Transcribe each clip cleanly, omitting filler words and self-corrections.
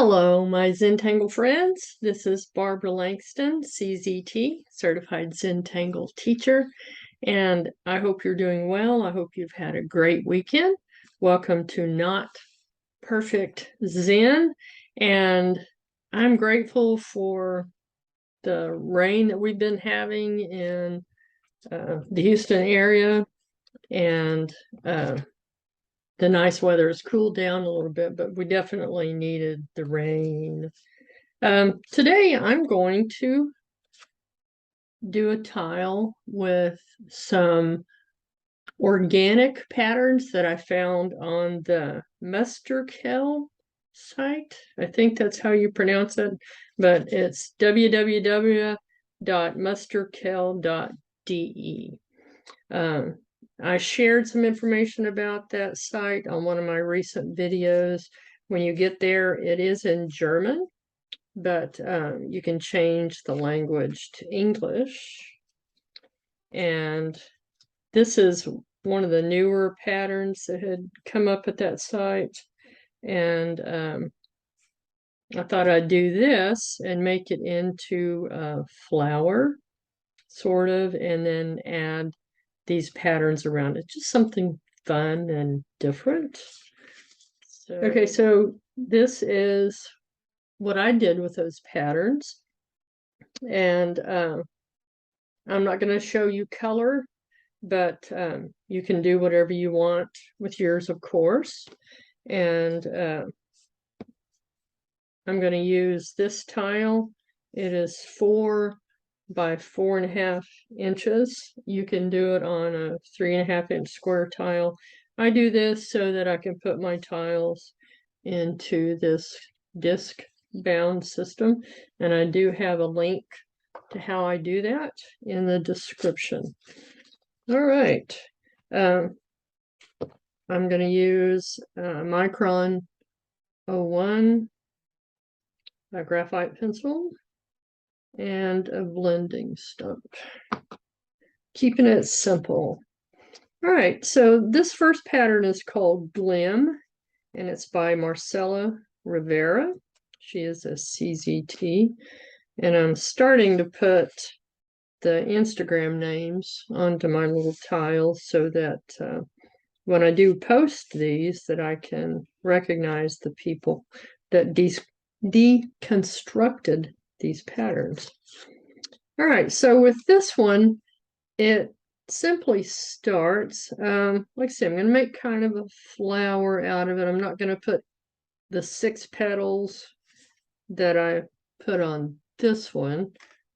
Hello, my Zentangle friends. This is Barbara Langston, CZT, Certified Zentangle Teacher, and I hope you're doing well. I hope you've had a great weekend. Welcome to Not Perfect Zen, and I'm grateful for the rain that we've been having in the Houston area, and the nice weather has cooled down a little bit, but we definitely needed the rain. Today I'm going to do a tile with some organic patterns that I found on the Musterkel site. I think that's how you pronounce it, but it's www.musterkel.de. I shared some information about that site on one of my recent videos. When you get there, it is in German, but you can change the language to English. And this is one of the newer patterns that had come up at that site. And I thought I'd do this and make it into a flower, sort of, and then add these patterns around it. Just something fun and different. Okay, so this is what I did with those patterns. And I'm not going to show you color, but you can do whatever you want with yours, of course. And I'm going to use this tile. It is 4 by 4.5 inches. You can do it on a 3.5 inch square tile. I do this so that I can put my tiles into this disc bound system, and I do have a link to how I do that in the description. All right, I'm going to use Micron 01, a graphite pencil, and a blending stump. Keeping it simple. All right, so this first pattern is called Glim, and it's by Marcela Rivera. She is a CZT, and I'm starting to put the Instagram names onto my little tiles so that when I do post these, that I can recognize the people that deconstructed these patterns. All right, so with this one, it simply starts, like I said, I'm going to make kind of a flower out of it. I'm not going to put the 6 petals that I put on this one,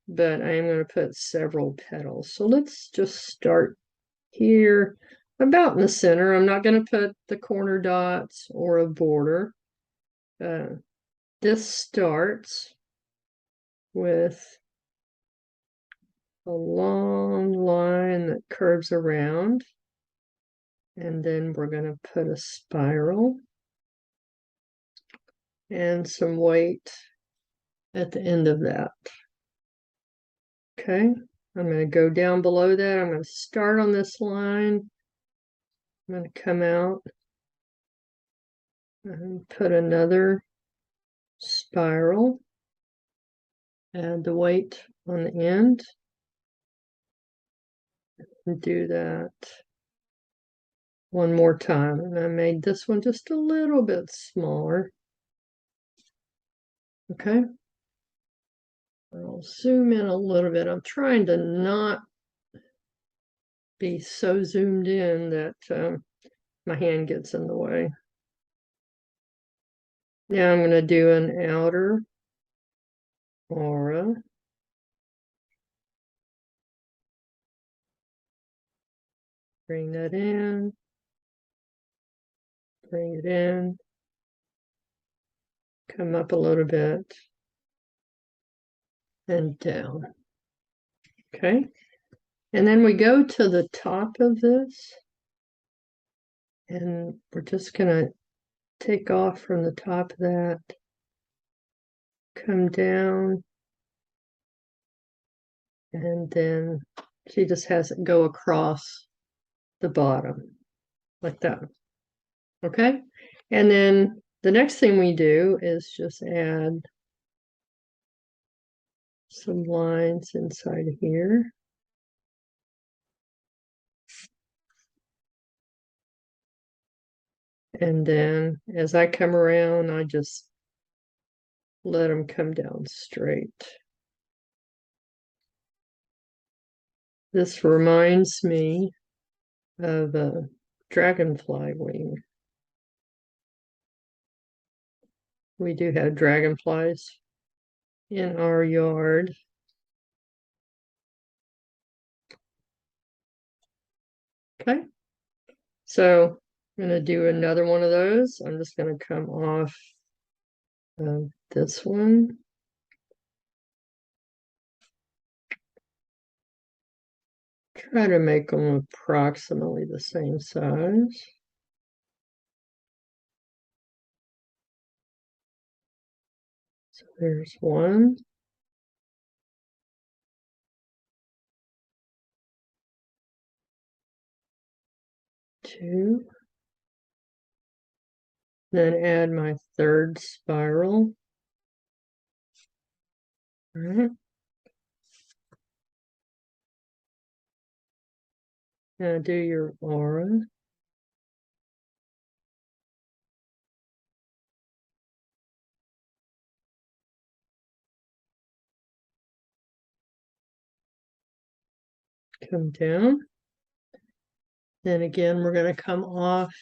but I am going to put several petals. So let's just start here about in the center. I'm not going to put the corner dots or a border. This starts with a long line that curves around, and then we're going to put a spiral and some weight at the end of that. Okay, I'm going to go down below that. I'm going to start on this line. I'm going to come out and put another spiral, add the weight on the end, and do that one more time. And I made this one just a little bit smaller. Okay, I'll zoom in a little bit. I'm trying to not be so zoomed in that my hand gets in the way. Now I'm going to do an outer aura. Bring that in. Bring it in. Come up a little bit. And down. Okay. And then we go to the top of this. And we're just going to take off from the top of that. Come down. And then she just has it go across the bottom like that. Okay. And then the next thing we do is just add some lines inside here. And then as I come around, I just let them come down straight. This reminds me of a dragonfly wing. We do have dragonflies in our yard. Okay, so I'm going to do another one of those. I'm just going to come off of this one. Try to make them approximately the same size. So there's one. Two. Then add my third spiral. All right. Now do your aura. Come down. Then again, we're going to come off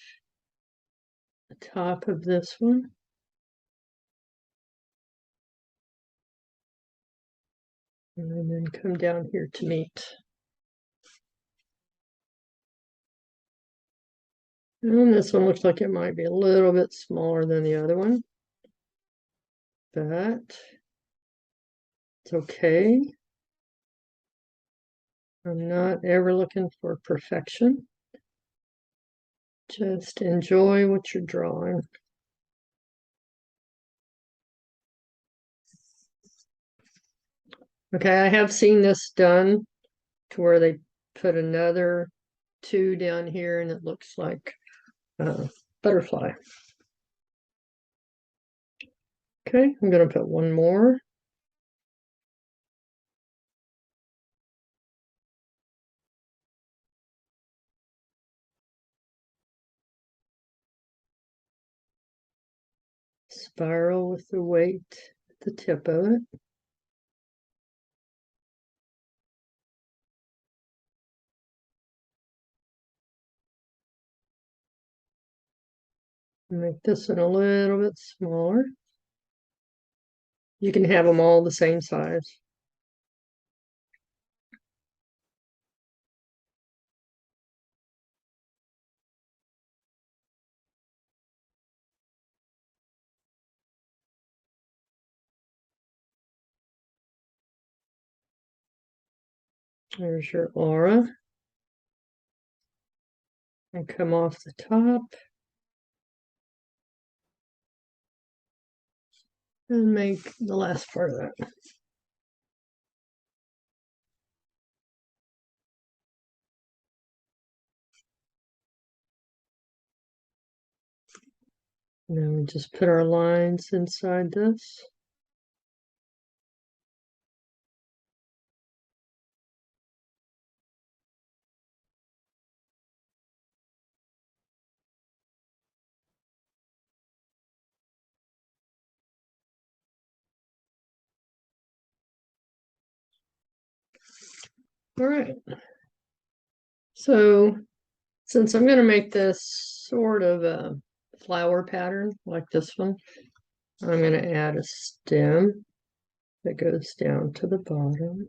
the top of this one. And then come down here to meet. And this one looks like it might be a little bit smaller than the other one, but it's okay. I'm not ever looking for perfection. Just enjoy what you're drawing. Okay, I have seen this done to where they put another two down here and it looks like a butterfly. Okay, I'm going to put one more. Spiral with the weight at the tip of it. Make this one a little bit smaller. You can have them all the same size. There's your aura. And come off the top. And make the last part of that. And then we just put our lines inside this. All right. So since I'm going to make this sort of a flower pattern like this one, I'm going to add a stem that goes down to the bottom.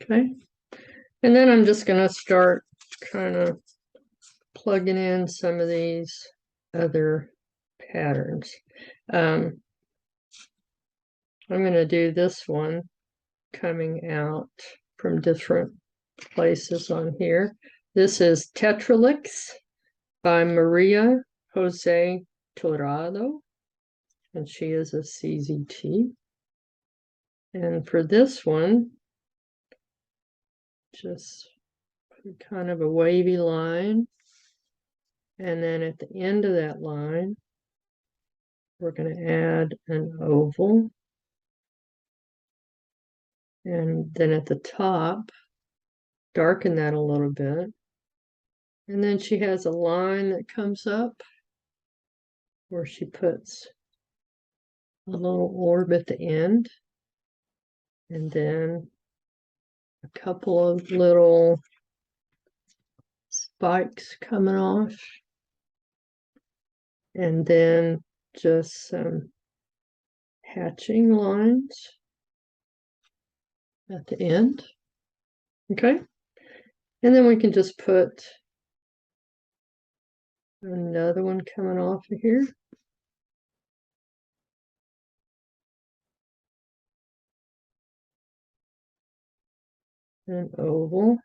Okay. And then I'm just going to start kind of plugging in some of these other patterns. I'm going to do this one coming out from different places on here. This is Tetralix by Maria Jose Torrado, and she is a CZT. And for this one, just kind of a wavy line. And then at the end of that line, we're going to add an oval. And then at the top, darken that a little bit. And then she has a line that comes up where she puts a little orb at the end. And then a couple of little spikes coming off. And then just some hatching lines at the end. Okay. And then we can just put another one coming off of here. An oval.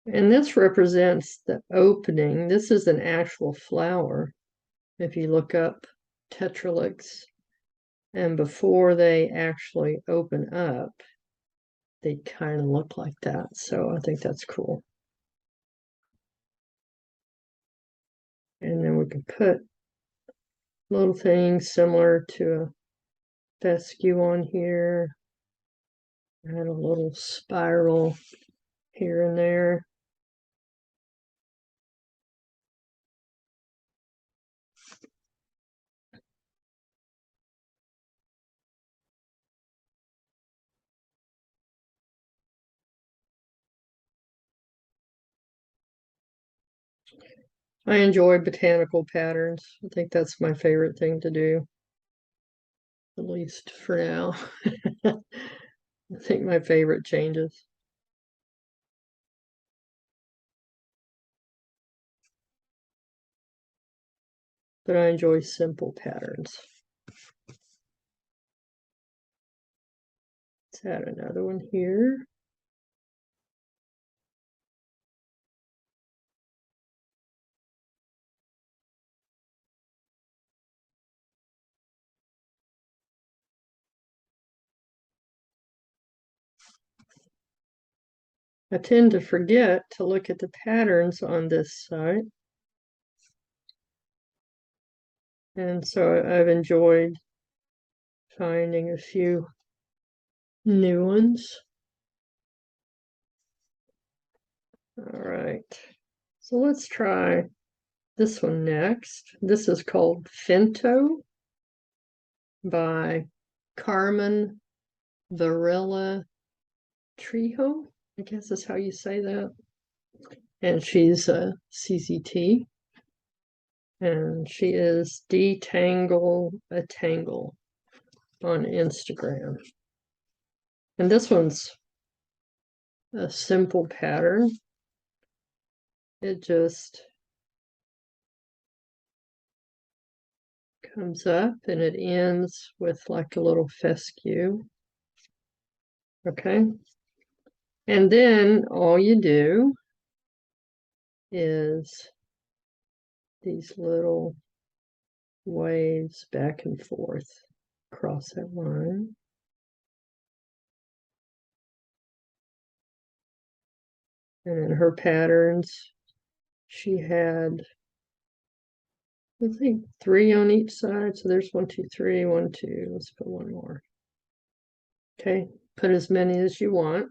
And this represents the opening. This is an actual flower. If you look up Tetralix, and before they actually open up, they kind of look like that. So I think that's cool. And then we can put little things similar to a fescue on here. Add a little spiral here and there. I enjoy botanical patterns. I think that's my favorite thing to do, at least for now. I think my favorite changes. But I enjoy simple patterns. Let's add another one here. I tend to forget to look at the patterns on this site. And so I've enjoyed finding a few new ones. All right, so let's try this one next. This is called Fento by Carmen, Varela, Trigo, I guess is how you say that. And she's a CZT. And she is Detangle a Tangle on Instagram. And this one's a simple pattern. It just comes up and it ends with like a little fescue. Okay. And then all you do is these little waves back and forth across that line. And in her patterns, she had, I think, 3 on each side. So there's 1, 2, 3, 1, 2. Let's put one more. Okay, put as many as you want.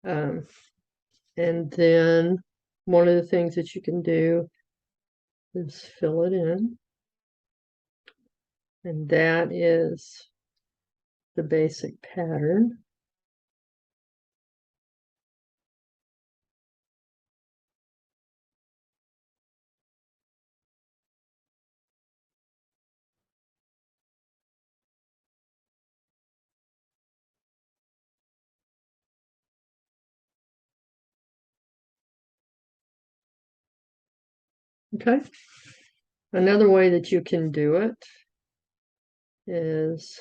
And then one of the things that you can do is fill it in. And that is the basic pattern. Okay. Another way that you can do it is,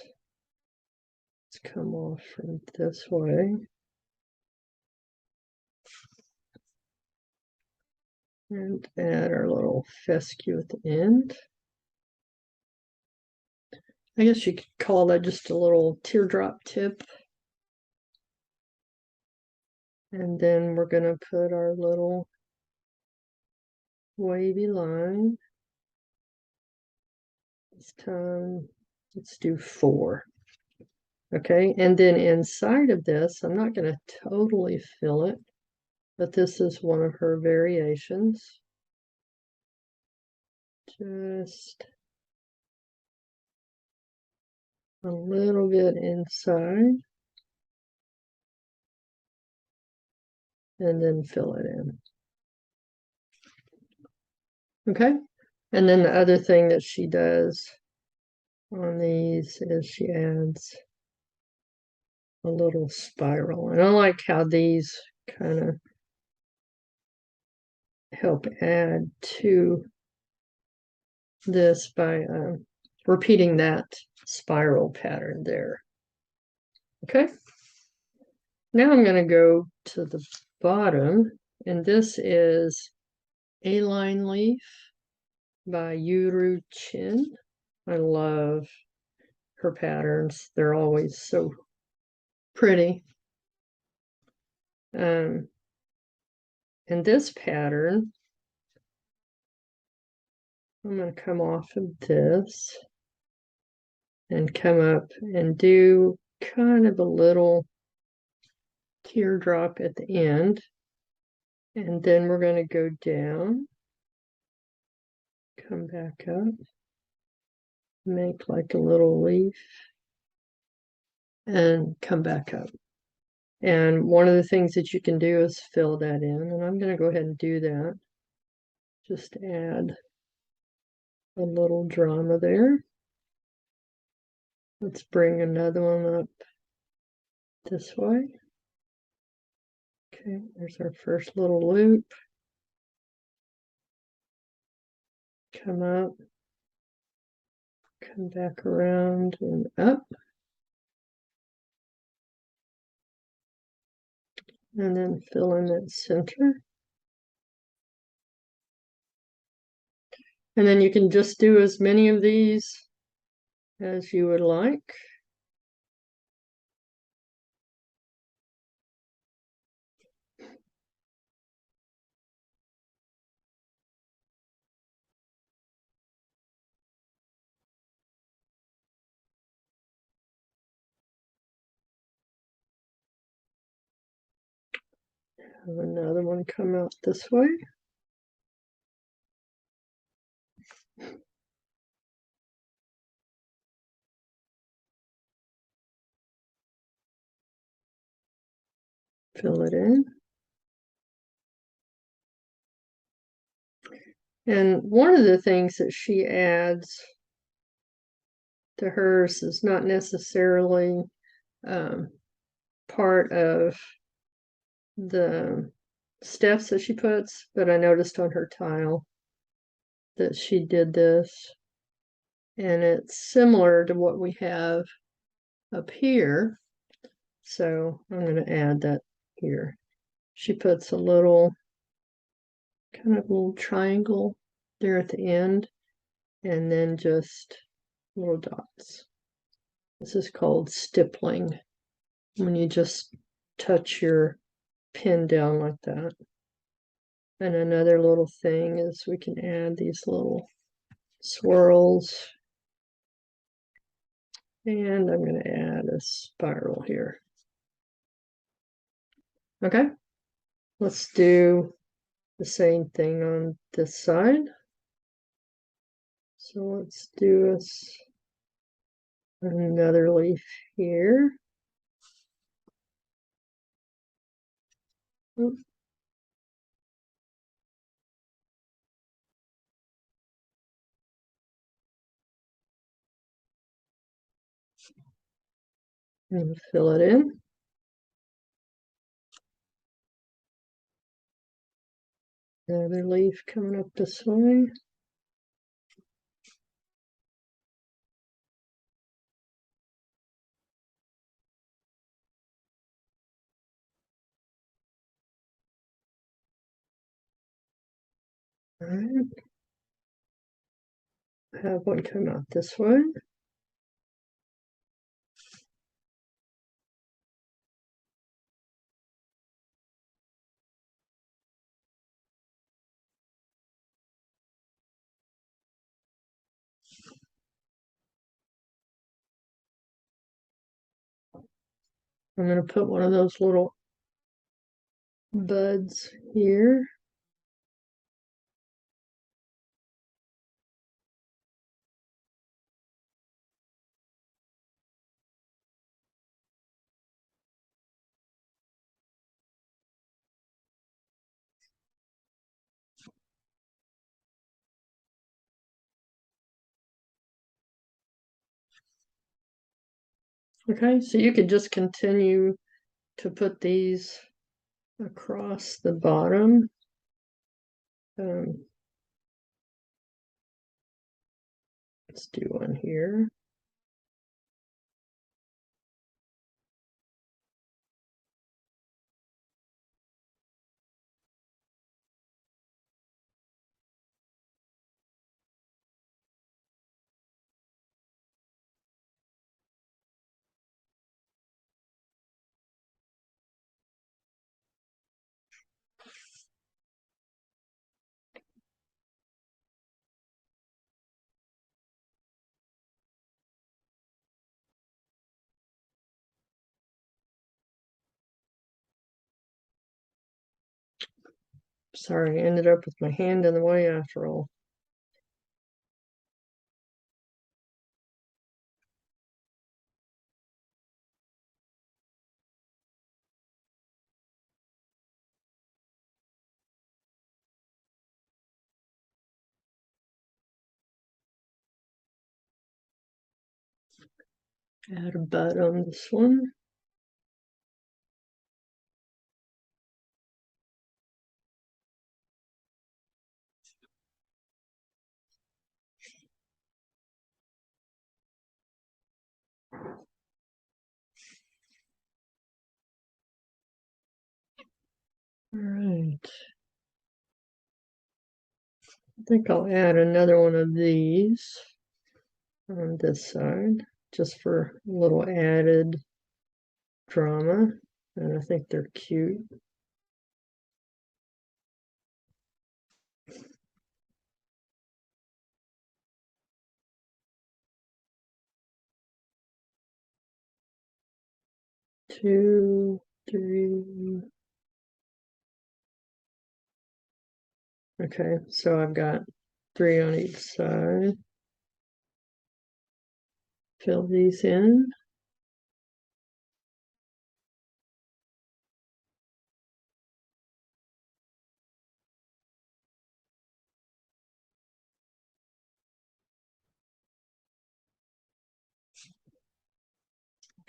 let's come off from this way. And add our little fescue at the end. I guess you could call that just a little teardrop tip. And then we're going to put our little wavy line. This time, let's do 4. Okay, and then inside of this, I'm not going to totally fill it, but this is one of her variations. Just a little bit inside. And then fill it in. Okay, and then the other thing that she does on these is she adds a little spiral. And I like how these kind of help add to this by repeating that spiral pattern there. Okay, now I'm going to go to the bottom, and this is A-line leaf by YuRu Chen. I love her patterns. They're always so pretty. And this pattern, I'm going to come off of this and come up and do kind of a little teardrop at the end. And then we're going to go down, come back up, make like a little leaf, and come back up. And one of the things that you can do is fill that in, and I'm going to go ahead and do that. Just add a little drama there. Let's bring another one up this way. Okay, there's our first little loop. Come up, come back around and up. And then fill in that center. And then you can just do as many of these as you would like. Have another one come out this way. Fill it in. And one of the things that she adds to hers is not necessarily part of the steps that she puts, but I noticed on her tile that she did this, and it's similar to what we have up here, so I'm going to add that here. She puts a little kind of little triangle there at the end, and then just little dots. This is called stippling, when you just touch your pin down like that. And another little thing is we can add these little swirls. And I'm going to add a spiral here. Okay, let's do the same thing on this side. So let's do another leaf here. Oops. And fill it in. Another leaf coming up this way. All right. Have one come out this way. I'm going to put one of those little buds here. Okay, so you can just continue to put these across the bottom. Let's do one here. Sorry, I ended up with my hand in the way after all. Add a bud on this one. All right. I think I'll add another one of these on this side, just for a little added drama. And I think they're cute. Two, three. Okay, so I've got 3 on each side. Fill these in.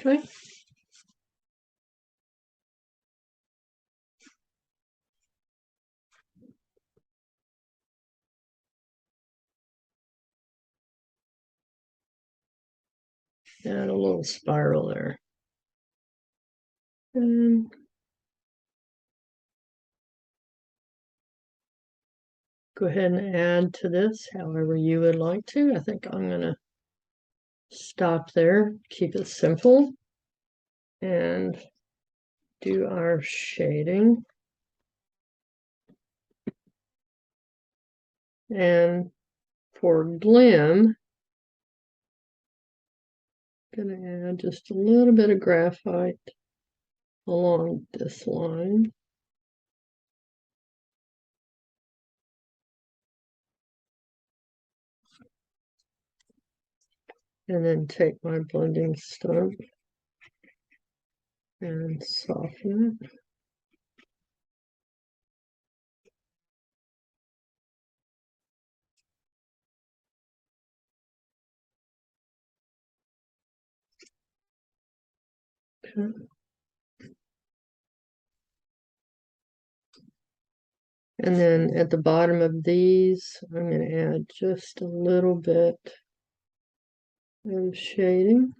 Okay. Add a little spiral there. And go ahead and add to this however you would like to. I think I'm going to stop there, keep it simple, and do our shading. And for Glim, I'm going to add just a little bit of graphite along this line. And then take my blending stump and soften it. Okay. And then at the bottom of these, I'm going to add just a little bit of shading.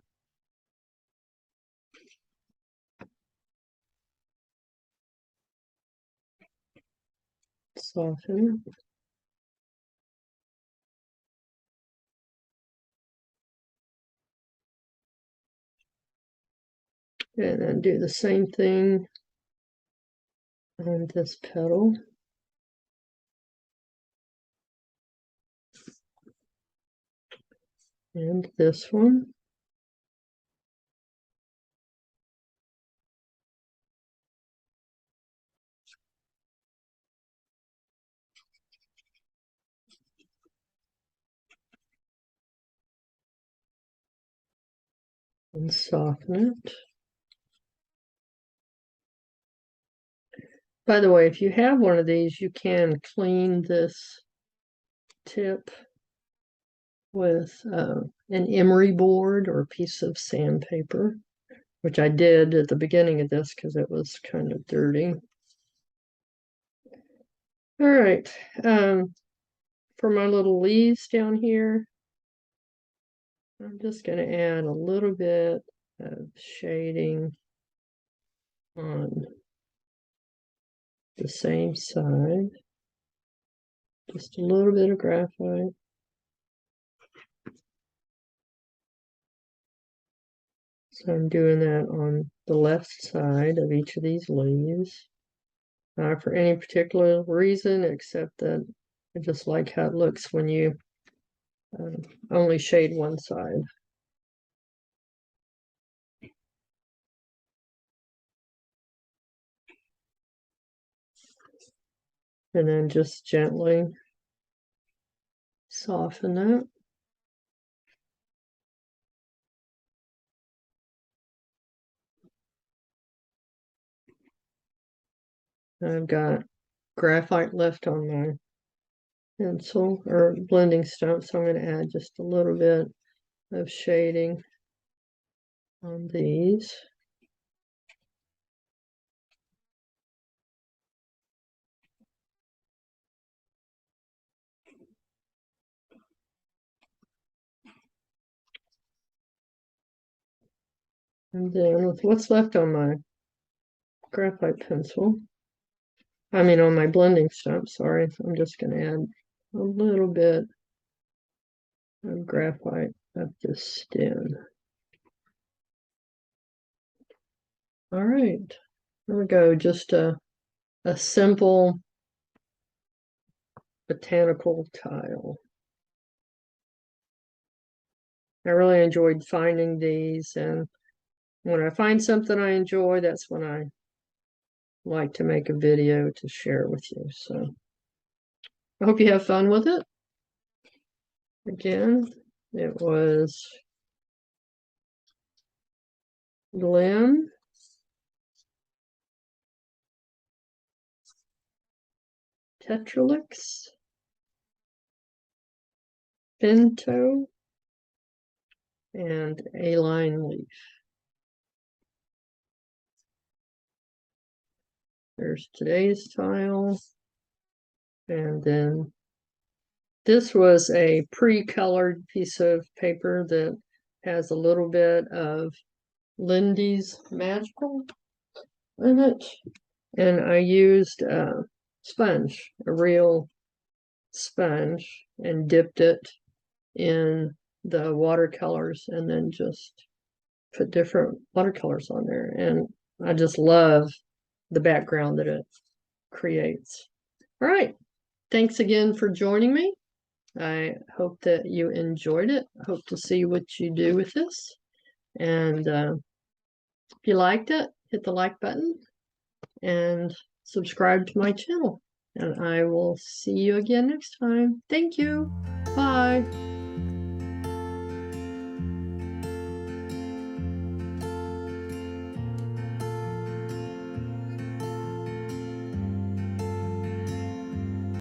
Soften it. And then do the same thing on this petal. And this one. And soften it. By the way, if you have one of these, you can clean this tip with an emery board or a piece of sandpaper, which I did at the beginning of this because it was kind of dirty. All right, for my little leaves down here, I'm just going to add a little bit of shading on the same side. Just a little bit of graphite. So I'm doing that on the left side of each of these leaves. Not for any particular reason, except that I just like how it looks when you only shade one side. And then just gently soften that. I've got graphite left on my pencil or blending stump, so I'm going to add just a little bit of shading on these. And then with what's left on my graphite pencil, I mean on my blending stump, sorry, I'm just going to add a little bit of graphite up the stem. All right, there we go. Just a simple botanical tile. I really enjoyed finding these, and when I find something I enjoy, that's when I like to make a video to share with you. So I hope you have fun with it. Again, it was Glim, Tetralix, Fento, and Aline leaf. There's today's tile. And then this was a pre-colored piece of paper that has a little bit of Lindy's Magical in it. And I used a sponge, a real sponge, and dipped it in the watercolors and then just put different watercolors on there. And I just love the background that it creates. All right. Thanks again for joining me. I hope that you enjoyed it. I hope to see what you do with this. And if you liked it, hit the like button and subscribe to my channel. And I will see you again next time. Thank you. Bye.